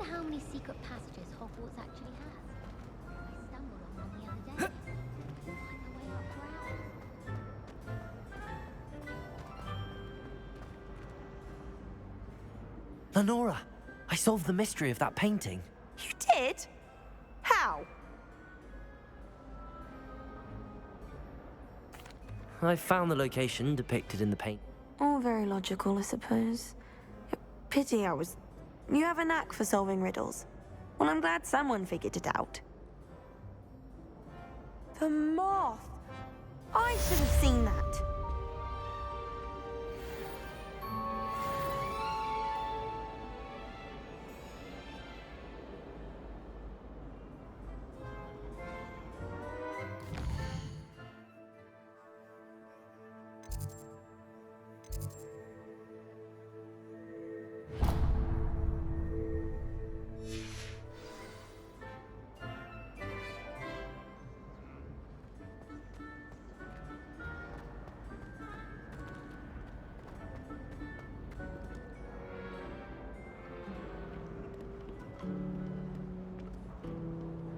how many secret passages Hogwarts actually has. I stumbled on one the other day. Find a way up for Lenora, I solved the mystery of that painting. You did? How? I found the location depicted in the paint. All very logical, I suppose. Pity I was... You have a knack for solving riddles. Well, I'm glad someone figured it out. The moth! I should have seen that.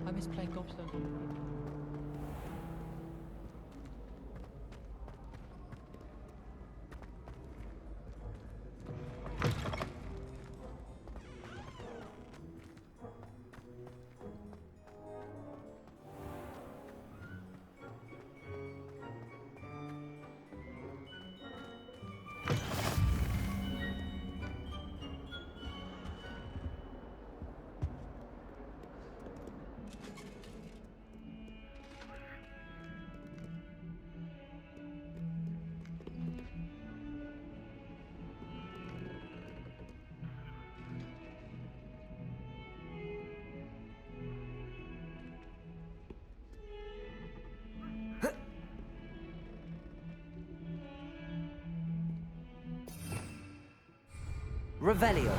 I miss playing gobstone. Revelio.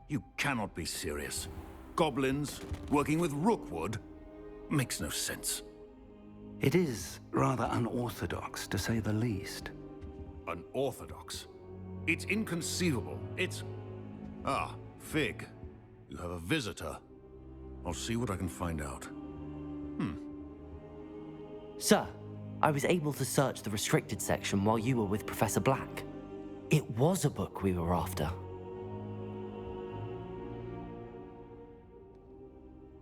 You cannot be serious. Goblins working with Rookwood? Makes no sense. It is rather unorthodox, to say the least. Unorthodox? It's inconceivable. It's... Ah, Fig. You have a visitor. I'll see what I can find out. Sir, I was able to search the restricted section while you were with Professor Black. It was a book we were after.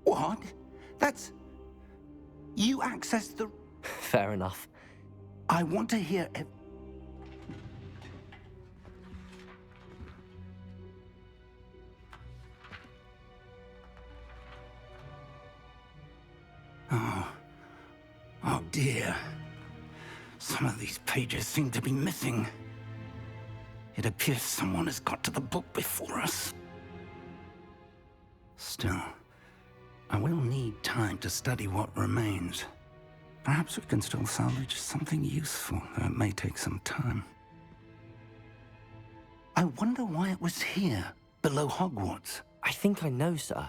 What? That's... You accessed the... Fair enough. I want to hear... dear. Some of these pages seem to be missing. It appears someone has got to the book before us. Still, I will need time to study what remains. Perhaps we can still salvage something useful, though it may take some time. I wonder why it was here, below Hogwarts. I think I know, sir.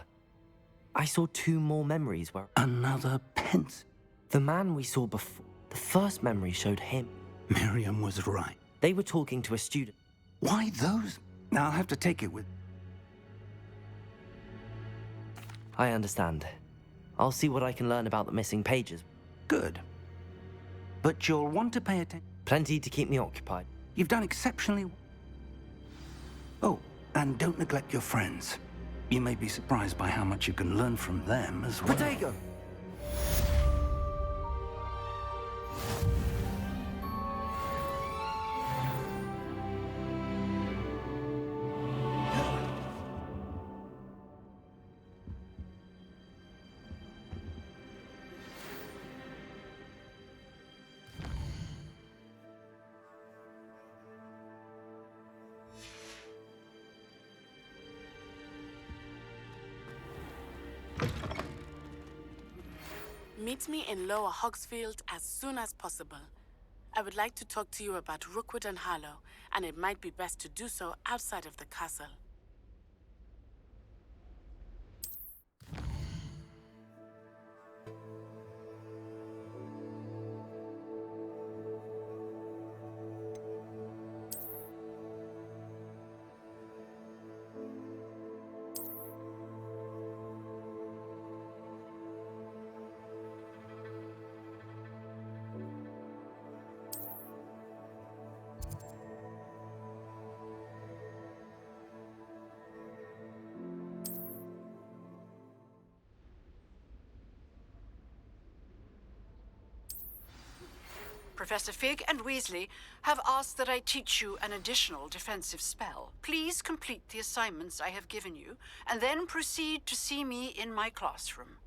I saw 2 more memories where Another pencil. the man we saw before, the first memory showed him. Miriam was right. They were talking to a student. Why those? I'll have to take it with... I understand. I'll see what I can learn about the missing pages. Good. But you'll want to pay attention. Plenty to keep me occupied. You've done exceptionally well. Oh, and don't neglect your friends. You may be surprised by how much you can learn from them as well. Protego! Meet me in Lower Hogsfield as soon as possible. I would like to talk to you about Rookwood and Harlow, and it might be best to do so outside of the castle. Professor Fig and Weasley have asked that I teach you an additional defensive spell. Please complete the assignments I have given you, and then proceed to see me in my classroom.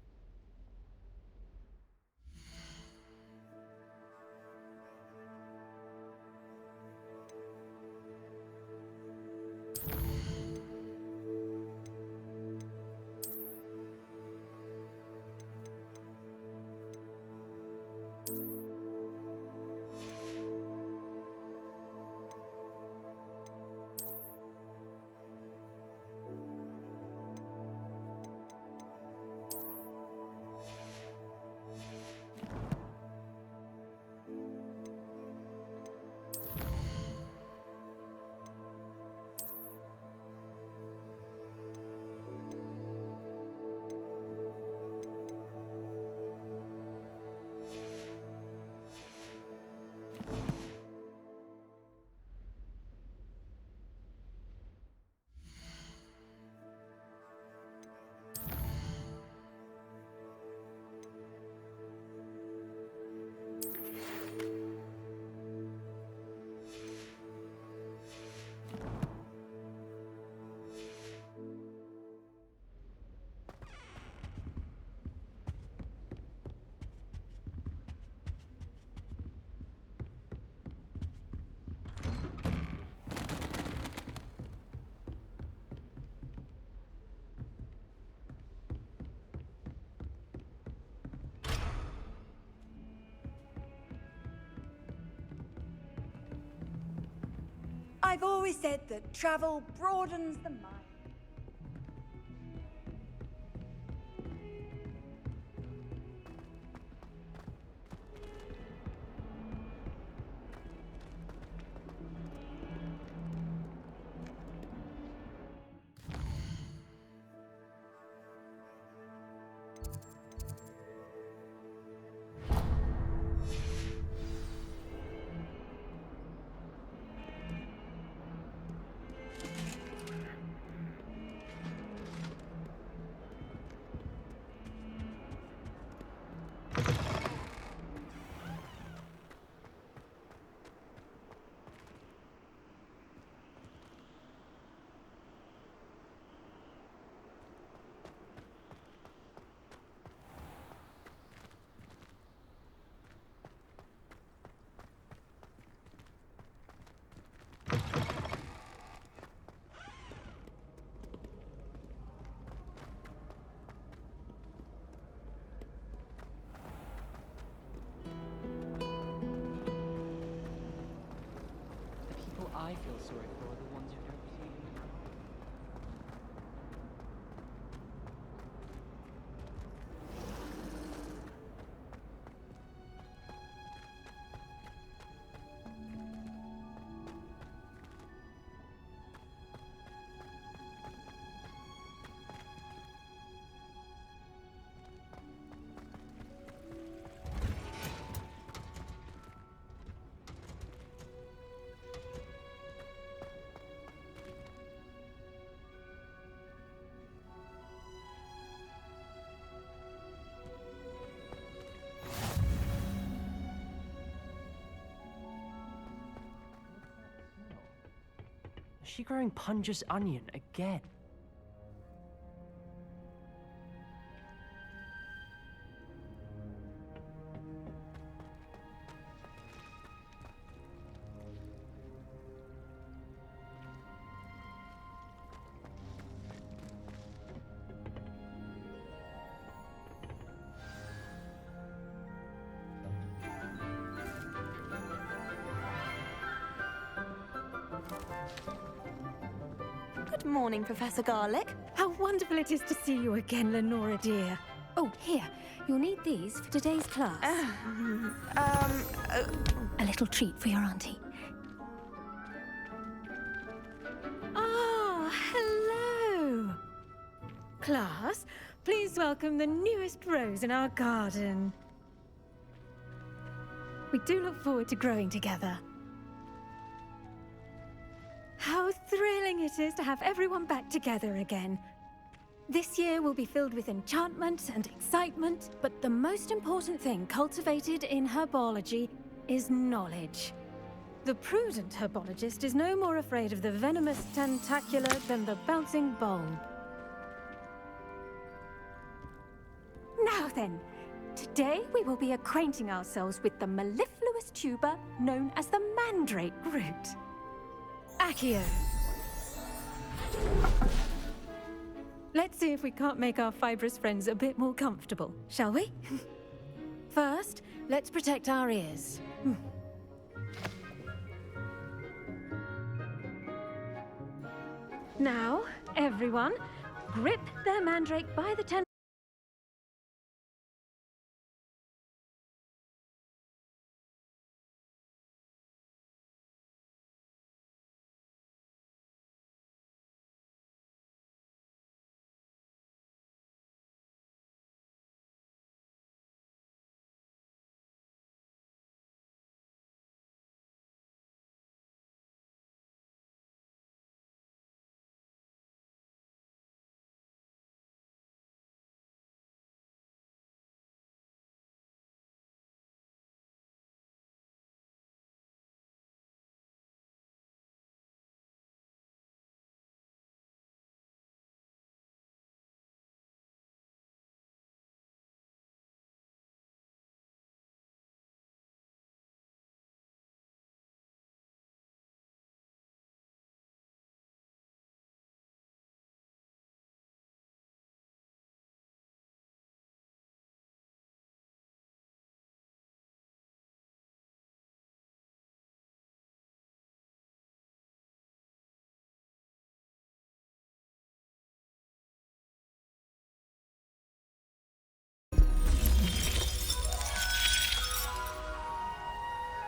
I've always said that travel broadens the mind. sorry for the ones who don't see you. Is she growing Punja's onion again? Good morning, Professor Garlic. How wonderful it is to see you again, Lenora dear. Oh, here. You'll need these for today's class. A little treat for your auntie. Ah, hello. Class, please welcome the newest rose in our garden. We do look forward to growing together. How thrilling it is to have everyone back together again. This year will be filled with enchantment and excitement, but the most important thing cultivated in herbology is knowledge. The prudent herbologist is no more afraid of the venomous tentacular than the bouncing bulb. Now then, today we will be acquainting ourselves with the mellifluous tuber known as the mandrake root. Accio. Let's see if we can't make our fibrous friends a bit more comfortable, shall we? First, let's protect our ears. Now, everyone, grip their mandrake by the tendrils.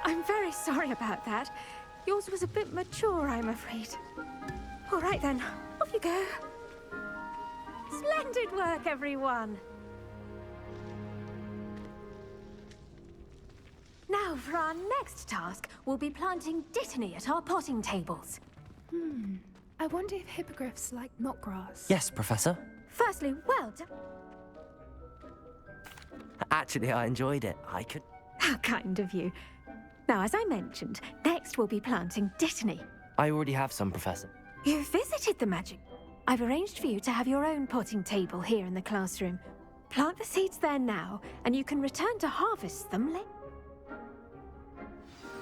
I'm very sorry about that. Yours was a bit mature, I'm afraid. All right then, off you go. Splendid work, everyone. Now, for our next task, we'll be planting dittany at our potting tables. I wonder if hippogriffs like knotgrass. Yes, Professor. Firstly, well done. Actually, I enjoyed it. I could... How kind of you. Now, as I mentioned, next we'll be planting dittany. I already have some, Professor. You visited the magic. I've arranged for you to have your own potting table here in the classroom. Plant the seeds there now, and you can return to harvest them later.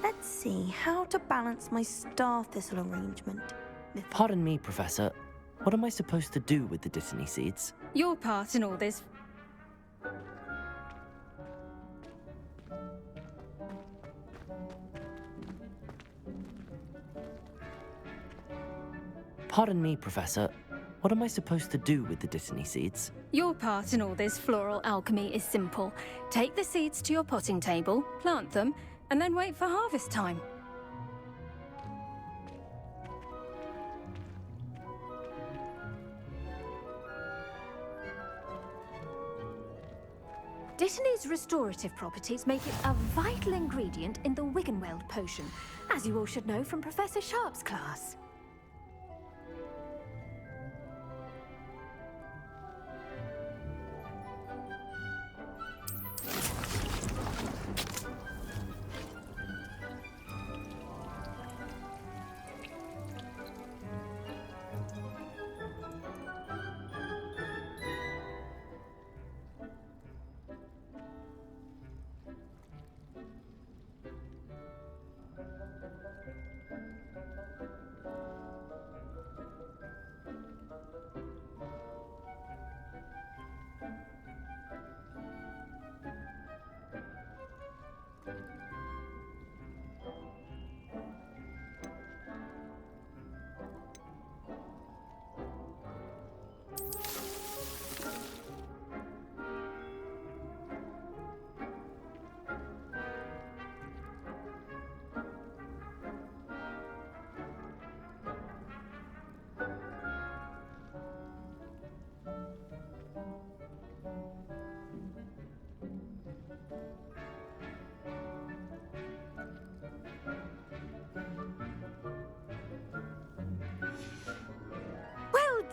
Let's see how to balance my star thistle arrangement. Pardon me, Professor. What am I supposed to do with the dittany seeds? Your part in all this. Pardon me, Professor. What am I supposed to do with the Dittany seeds? Your part in all this floral alchemy is simple. Take the seeds to your potting table, plant them, and then wait for harvest time. Dittany's restorative properties make it a vital ingredient in the Wiggenweld potion, as you all should know from Professor Sharp's class.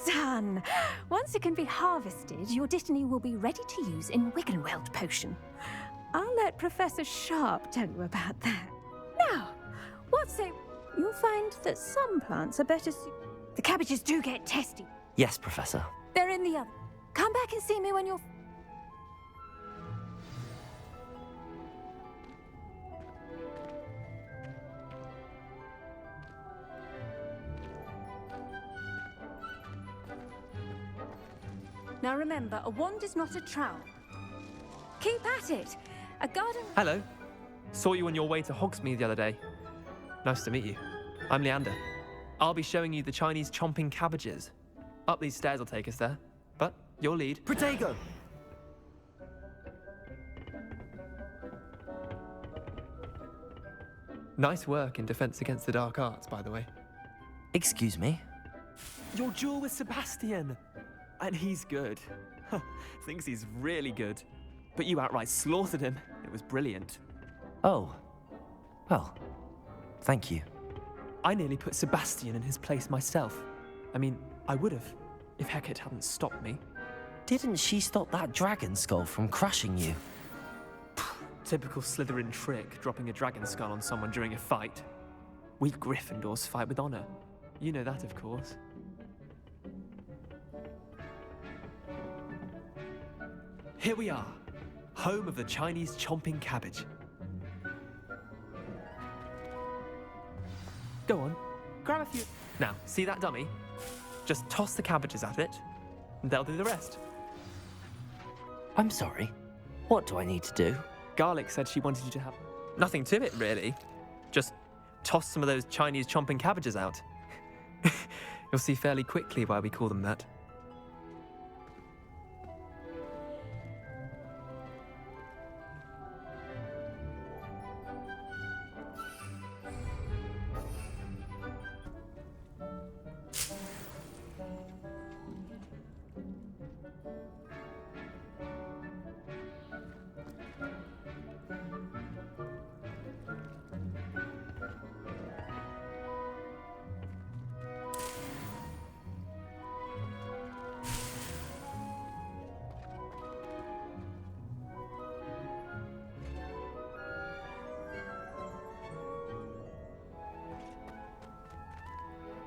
Done! Once it can be harvested, your Dittany will be ready to use in Wiggenweld potion. I'll let Professor Sharp tell you about that. Now, what say... You'll find that some plants are better The cabbages do get testy. Yes, Professor. They're in the oven. Come back and see me when you're... Now remember, a wand is not a trowel. Keep at it. A garden... Hello. Saw you on your way to Hogsmeade the other day. Nice to meet you. I'm Leander. I'll be showing you the Chinese chomping cabbages. Up these stairs will take us there. But your lead. Protego! Nice work in Defense Against the Dark Arts, by the way. Excuse me? Your duel with Sebastian! And he's good. Thinks he's really good. But you outright slaughtered him. It was brilliant. Oh. Well, thank you. I nearly put Sebastian in his place myself. I mean, I would have, if Hecate hadn't stopped me. Didn't she stop that dragon skull from crushing you? Typical Slytherin trick, dropping a dragon skull on someone during a fight. We Gryffindors fight with honor. You know that, of course. Here we are, home of the Chinese chomping cabbage. Go on, grab a few. Now, see that dummy? Just toss the cabbages at it, and they'll do the rest. I'm sorry. What do I need to do? Garlic said she wanted you to have... Nothing to it, really. Just toss some of those Chinese chomping cabbages out. You'll see fairly quickly why we call them that.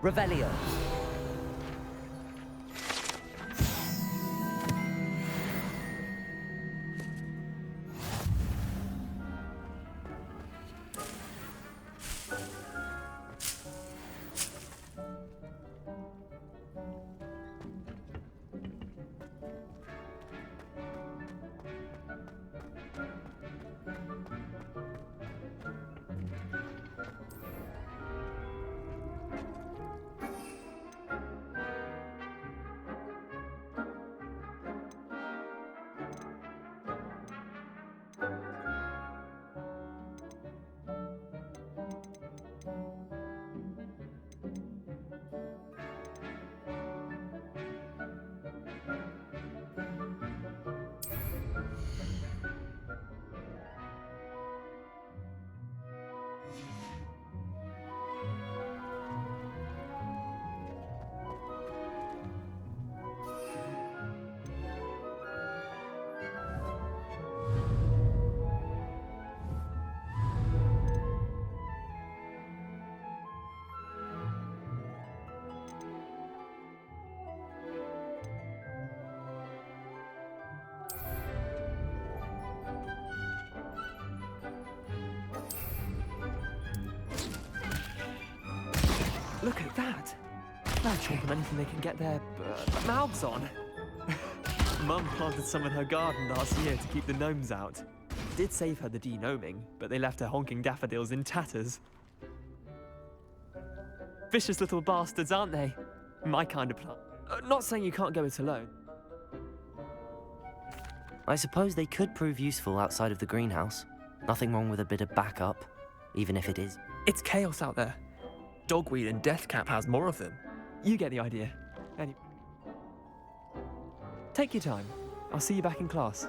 Revelio. Look at that. They're chomping anything they can get their mouths on. Mum planted some in her garden last year to keep the gnomes out. Did save her the de-gnoming, but they left her honking daffodils in tatters. Vicious little bastards, aren't they? My kind of plant. Not saying you can't go it alone. I suppose they could prove useful outside of the greenhouse. Nothing wrong with a bit of backup, even if it is. It's chaos out there. Dogweed and Deathcap has more of them. You get the idea. Anyway. Take your time. I'll see you back in class.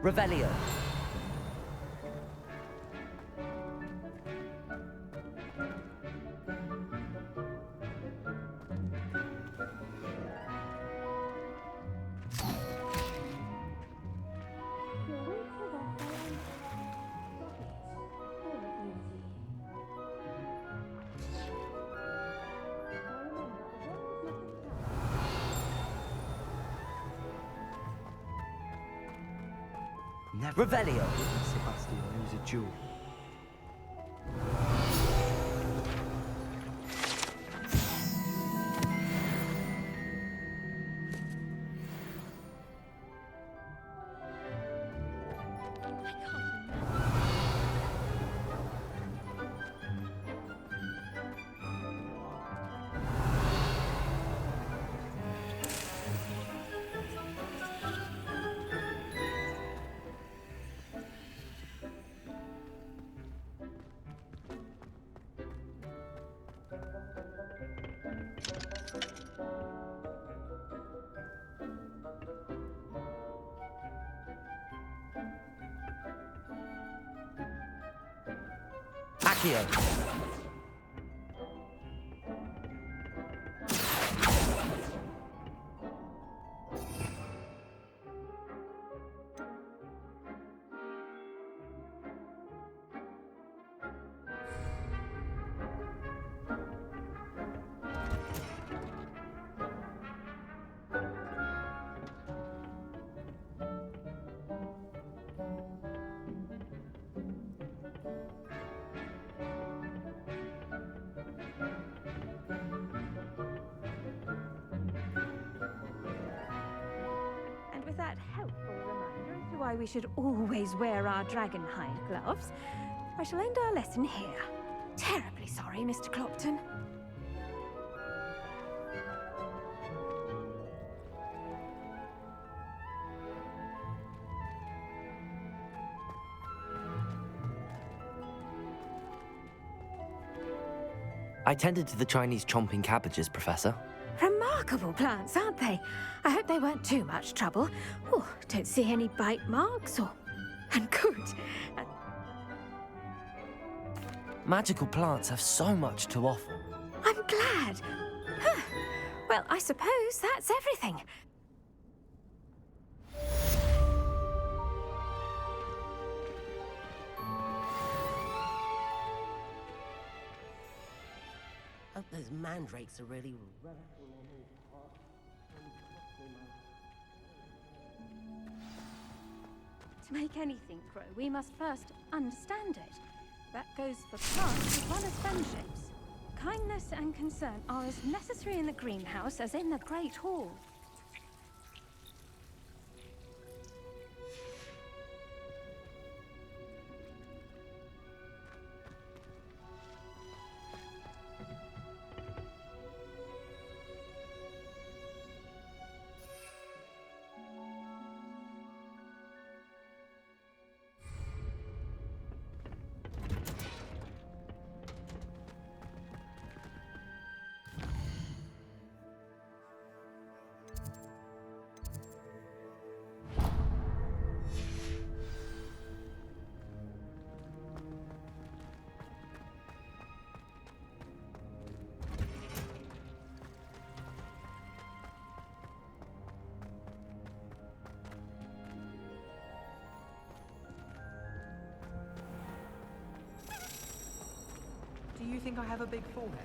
Revelio. Revelio. Sebastian lose a jewel. Accio. With that helpful reminder as to why we should always wear our dragon hide gloves, I shall end our lesson here. Terribly sorry, Mr. Clopton. I tended to the Chinese chomping cabbages, Professor. Remarkable plants, aren't they? I hope they weren't too much trouble. Oh, don't see any bite marks or... And good. Magical plants have so much to offer. I'm glad. Huh. Well, I suppose that's everything. Hope those mandrakes are really... To make anything grow, we must first understand it. That goes for plants as well as friendships. Kindness and concern are as necessary in the greenhouse as in the Great Hall. you think I have a big forehead?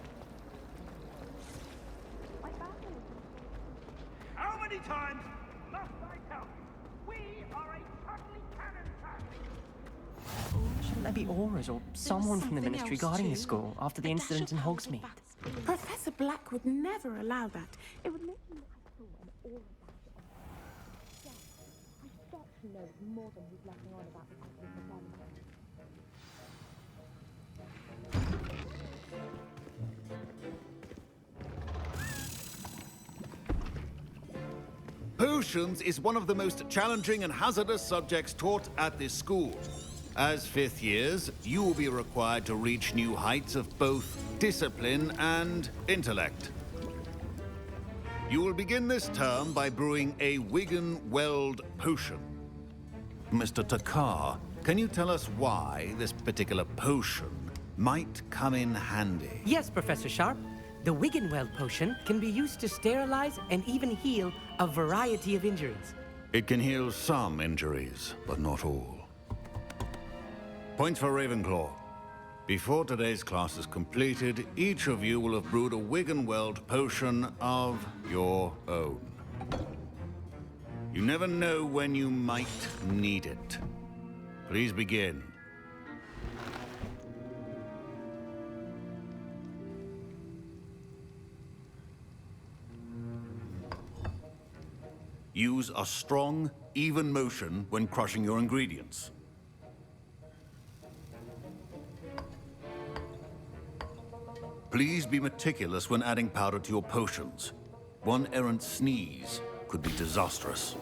How many times must I tell you? We are a cuddly cannon family. Shouldn't there be auras or someone from the Ministry guarding the school after the incident in Hogsmeade? Professor Black would never allow that. It would make me look like and all of that. Yes, I bet he knows more than he's letting on about the Potions is one of the most challenging and hazardous subjects taught at this school. As fifth years, you will be required to reach new heights of both discipline and intellect. You will begin this term by brewing a Wigan-Weld potion. Mr. Takar, can you tell us why this particular potion might come in handy? Yes, Professor Sharp. The Wigan-Weld potion can be used to sterilize and even heal a variety of injuries. It can heal some injuries, but not all. Points for Ravenclaw. Before today's class is completed, each of you will have brewed a Wigan-Weld potion of your own. You never know when you might need it. Please begin. Use a strong, even motion when crushing your ingredients. Please be meticulous when adding powder to your potions. One errant sneeze could be disastrous.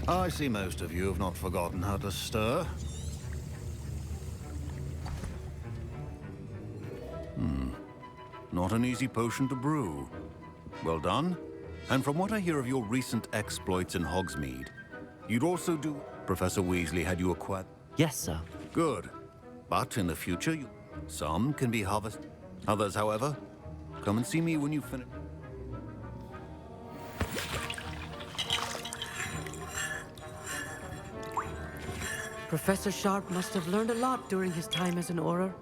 I see most of you have not forgotten how to stir. Not an easy potion to brew. Well done. And from what I hear of your recent exploits in Hogsmeade, you'd also do... Professor Weasley had you acquired... Yes, sir. Good. But in the future, some can be harvested. Others, however, come and see me when you finish. Professor Sharp must have learned a lot during his time as an Auror.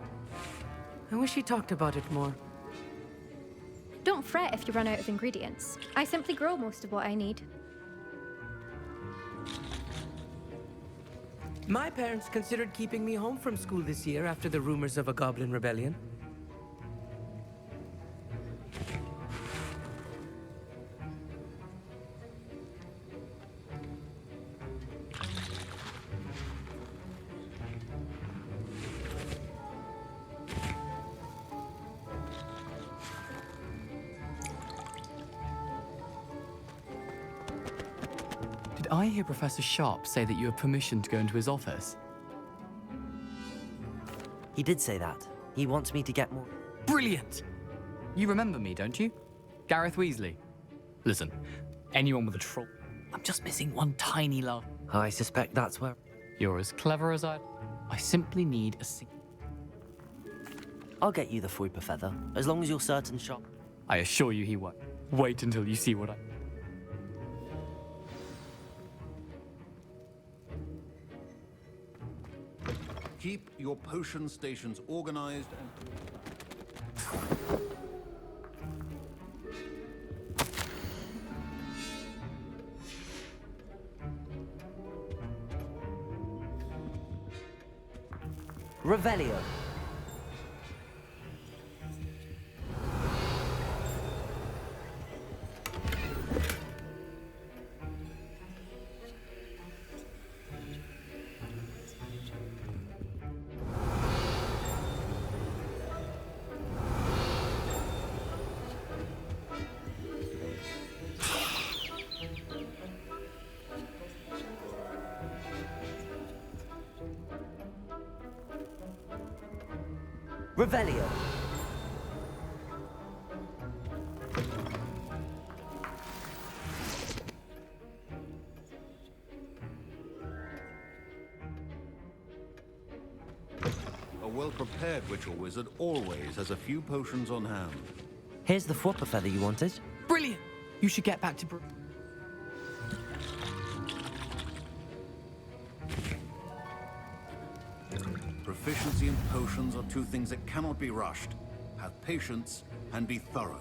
I wish he talked about it more. Don't fret if you run out of ingredients. I simply grow most of what I need. My parents considered keeping me home from school this year after the rumors of a goblin rebellion. Did I hear Professor Sharp say that you have permission to go into his office? He did say that. He wants me to get more... Brilliant! You remember me, don't you? Gareth Weasley. Listen, anyone with a troll... I'm just missing one tiny love. I suspect that's where... You're as clever as I simply need a... I'll get you the Fruiper Feather, as long as you're certain Sharp... I assure you he won't. Wait until you see what I... Keep your potion stations organized and... Revelio. Revelio. A well-prepared ritual wizard always has a few potions on hand. Here's the Fwopper feather you wanted. Brilliant! You should get back to Proficiency and potions are two things that cannot be rushed. Have patience and be thorough.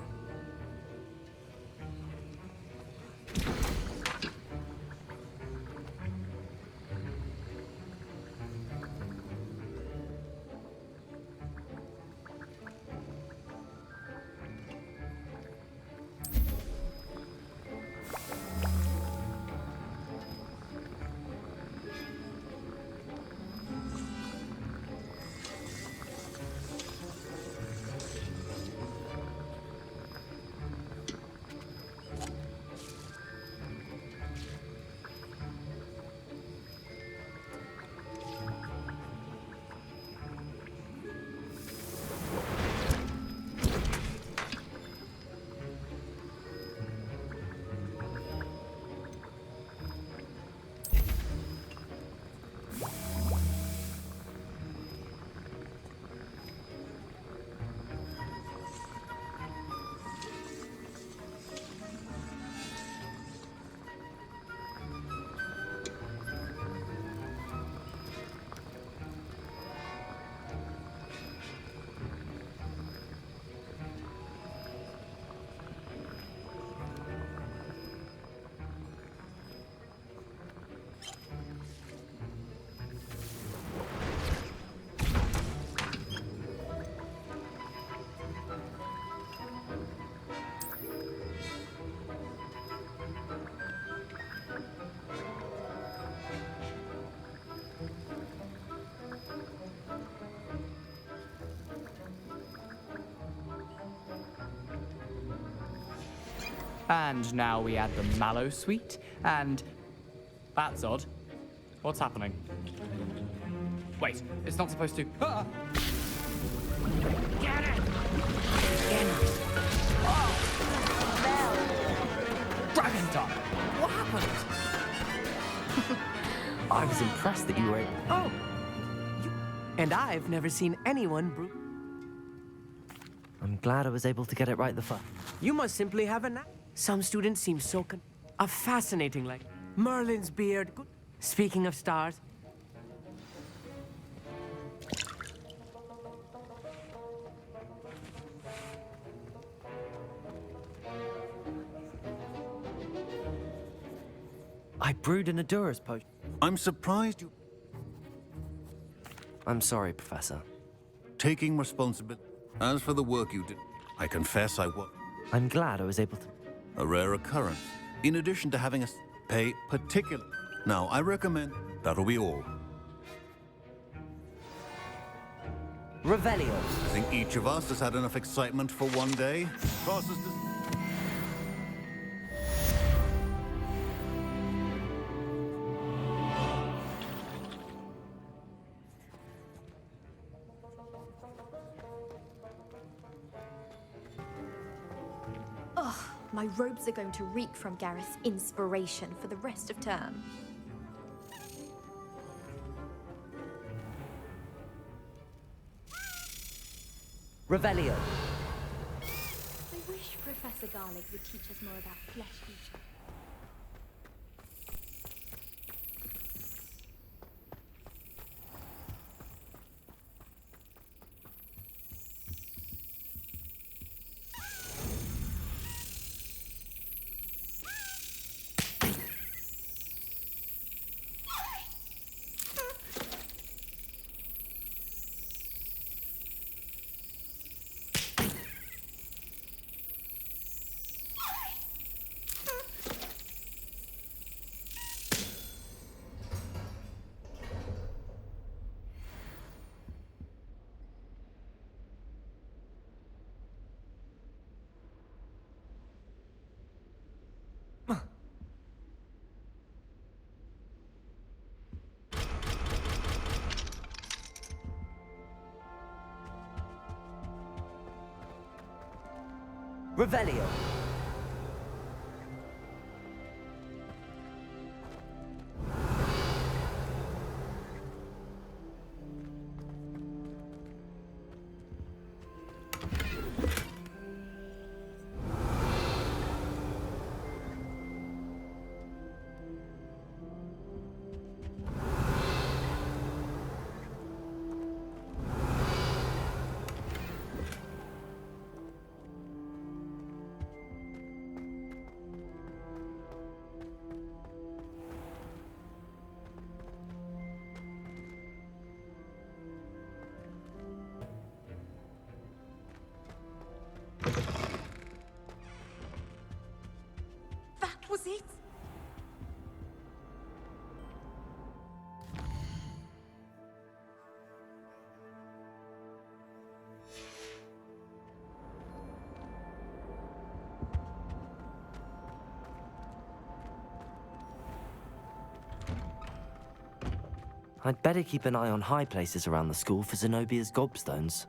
And now we add the mallow sweet, and... That's odd. What's happening? Wait, it's not supposed to... Ah! Get it! Dragon Top! What happened? I was impressed that you were able... Oh! And I've never seen anyone I'm glad I was able to get it right the first. You must simply have a knack. Some students seem so a fascinating, like Merlin's beard. Speaking of stars. I brewed an Adura's potion. I'm surprised you... I'm sorry, Professor. Taking responsibility. As for the work you did, I confess I was... I'm glad I was able to... A rare occurrence. In addition to having us pay particular... Now, I recommend... That'll be all. Revelio. I think each of us has had enough excitement for one day. Classes Ugh, my robes are going to reek from Gareth's inspiration for the rest of term. Revelio. I wish Professor Garlic would teach us more about flesh eating. Revelio. That was it? I'd better keep an eye on high places around the school for Zenobia's gobstones.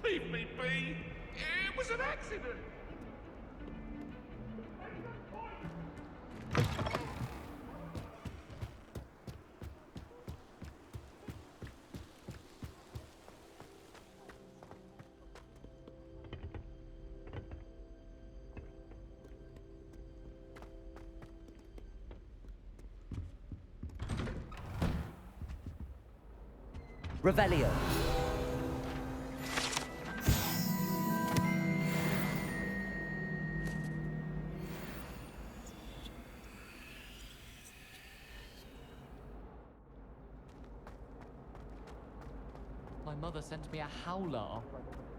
Leave me be! It was an accident! Revelio. My mother sent me a howler after I got